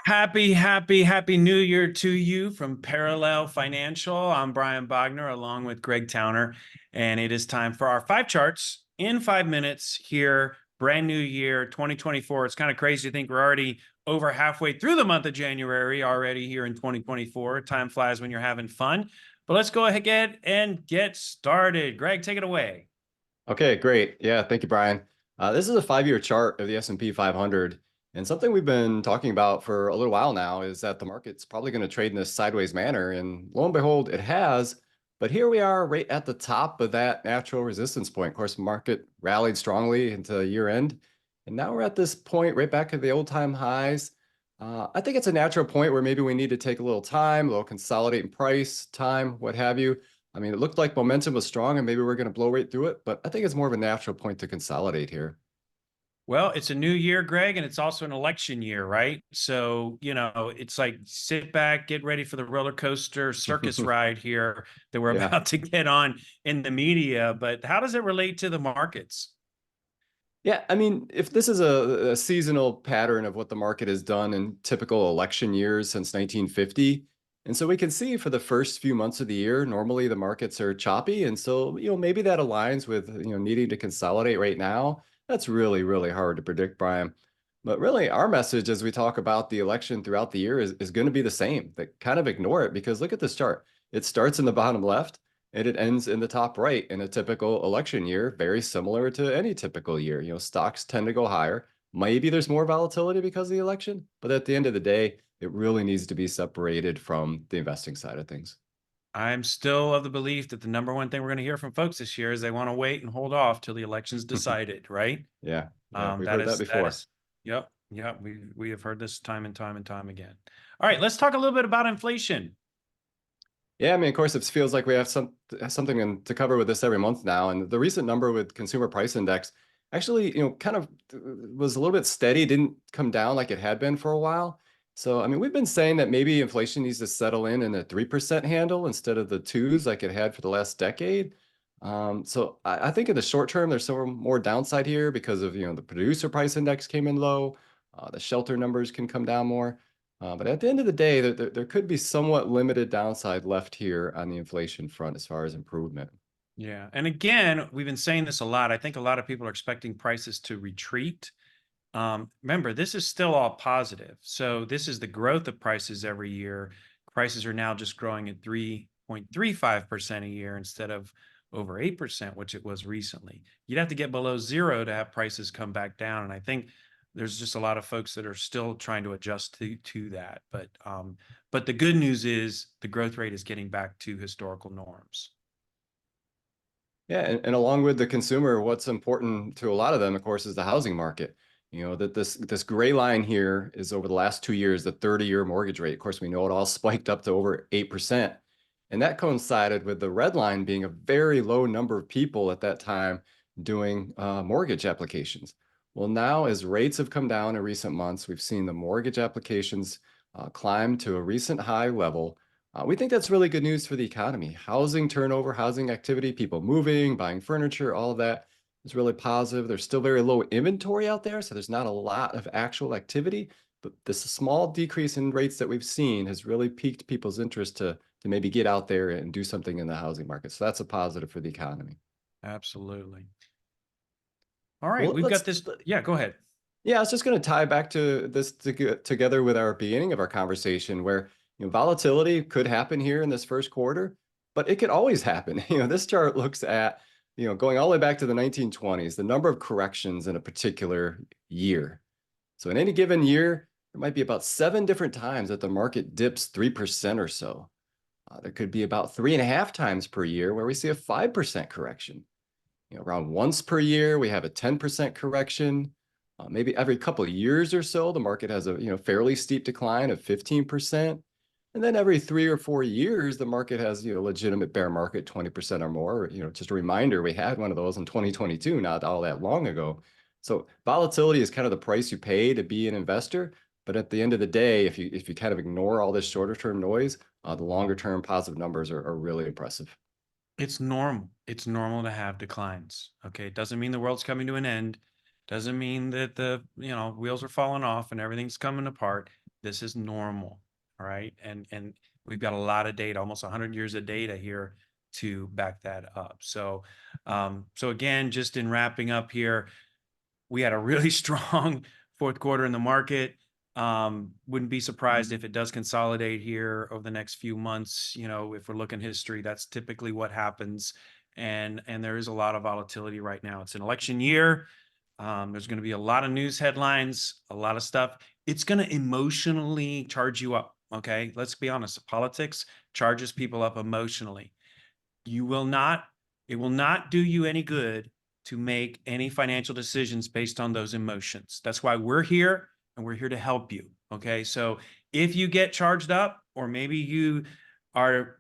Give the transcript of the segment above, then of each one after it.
Happy New Year to you from Parallel Financial. I'm Brian Bogner along with Greg Towner, and it is time for our five charts in 5 minutes here. Brand new year 2024. It's kind of crazy to think we're already over halfway through the month of January already here in 2024. Time flies when you're having fun. But let's go ahead and get started. Greg, take it away. Okay, great. Yeah, thank you, Brian. This is a 5-year chart of the S&P 500. And something we've been talking about for a little while now is that the market's probably going to trade in this sideways manner. And lo and behold, it has. But here we are right at the top of that natural resistance point. Of course, the market rallied strongly into year end. And now we're at this point right back at the old time highs. I think it's a natural point where maybe we need to take a little time, a little consolidating price, time, what have you. I mean, it looked like momentum was strong and maybe we're going to blow right through it, but I think it's more of a natural point to consolidate here. Well, it's a new year, Greg, and it's also an election year, right? So, it's like sit back, get ready for the roller coaster circus ride here that we're Yeah. about to get on in the media. But how does it relate to the markets? Yeah, I mean, if this is a seasonal pattern of what the market has done in typical election years since 1950, and so we can see for the first few months of the year, normally the markets are choppy, and so maybe that aligns with needing to consolidate right now. That's really, really hard to predict, Brian. But really, our message as we talk about the election throughout the year is going to be the same. That kind of ignore it because look at this chart. It starts in the bottom left and it ends in the top right in a typical election year, very similar to any typical year. Stocks tend to go higher. Maybe there's more volatility because of the election, but at the end of the day, it really needs to be separated from the investing side of things. I'm still of the belief that the number one thing we're going to hear from folks this year is they want to wait and hold off till the election's decided, right? Yeah, yeah, we've That heard that is that before. is yep, yep. We have heard this time and time and time again. All right, let's talk a little bit about inflation. Yeah, I mean, of course, it feels like we have something to cover with this every month now. And the recent number with Consumer Price Index actually, kind of was a little bit steady, didn't come down like it had been for a while. So, I mean, we've been saying that maybe inflation needs to settle in a 3% handle instead of the twos like it had for the last decade. So I think in the short term, there's some more downside here because of, the producer price index came in low. The shelter numbers can come down more. But at the end of the day, there could be somewhat limited downside left here on the inflation front as far as improvement. Yeah. And again, we've been saying this a lot. I think a lot of people are expecting prices to retreat. Remember, this is still all positive. So this is the growth of prices every year. Prices are now just growing at 3.35% a year instead of over 8%, which it was recently. You'd have to get below zero to have prices come back down. And I think there's just a lot of folks that are still trying to adjust to that. But the good news is the growth rate is getting back to historical norms. Yeah, and along with the consumer, what's important to a lot of them, of course, is the housing market. That this gray line here is over the last 2 years, the 30-year mortgage rate. Of course, we know it all spiked up to over 8%. And that coincided with the red line being a very low number of people at that time doing mortgage applications. Well, now as rates have come down in recent months, we've seen the mortgage applications climb to a recent high level. We think that's really good news for the economy. Housing turnover, housing activity, people moving, buying furniture, all of that is really positive. There's still very low inventory out there, so there's not a lot of actual activity. But this small decrease in rates that we've seen has really piqued people's interest to maybe get out there and do something in the housing market. So that's a positive for the economy. Absolutely. All right, Well, we've got this. Yeah, go ahead. yeah, I was just going to tie back to this together with our beginning of our conversation, where volatility could happen here in this first quarter, but it could always happen. This chart looks at going all the way back to the 1920s, the number of corrections in a particular year. So in any given year, there might be about 7 different times that the market dips 3% or so. There could be about 3.5 times per year where we see a 5% correction. Around once per year, we have a 10% correction. Maybe every couple of years or so, the market has a fairly steep decline of 15%. And then every 3 or 4 years, the market has legitimate bear market, 20% or more. Just a reminder, we had one of those in 2022, not all that long ago. So volatility is kind of the price you pay to be an investor. But at the end of the day, if you kind of ignore all this shorter term noise, the longer term positive numbers are really impressive. It's normal. It's normal to have declines. Okay. It doesn't mean the world's coming to an end. Doesn't mean that the wheels are falling off and everything's coming apart. This is normal. All right. And we've got a lot of data, almost 100 years of data here to back that up. So, so again, just in wrapping up here, we had a really strong fourth quarter in the market. Wouldn't be surprised if it does consolidate here over the next few months. You know, if we're looking history, that's typically what happens. And there is a lot of volatility right now. It's an election year. There's going to be a lot of news headlines, a lot of stuff. It's going to emotionally charge you up. Okay, let's be honest. Politics charges people up emotionally. You will not, it will not do you any good to make any financial decisions based on those emotions. That's why we're here and we're here to help you. Okay. So if you get charged up, or maybe you are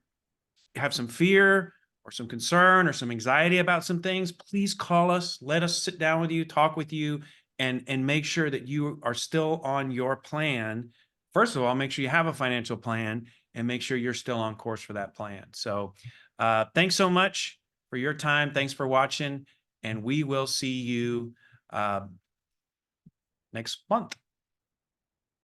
have some fear or some concern or some anxiety about some things, please call us. Let us sit down with you, talk with you, and make sure that you are still on your plan. First of all, make sure you have a financial plan and make sure you're still on course for that plan. So thanks so much for your time. Thanks for watching, and we will see you next month.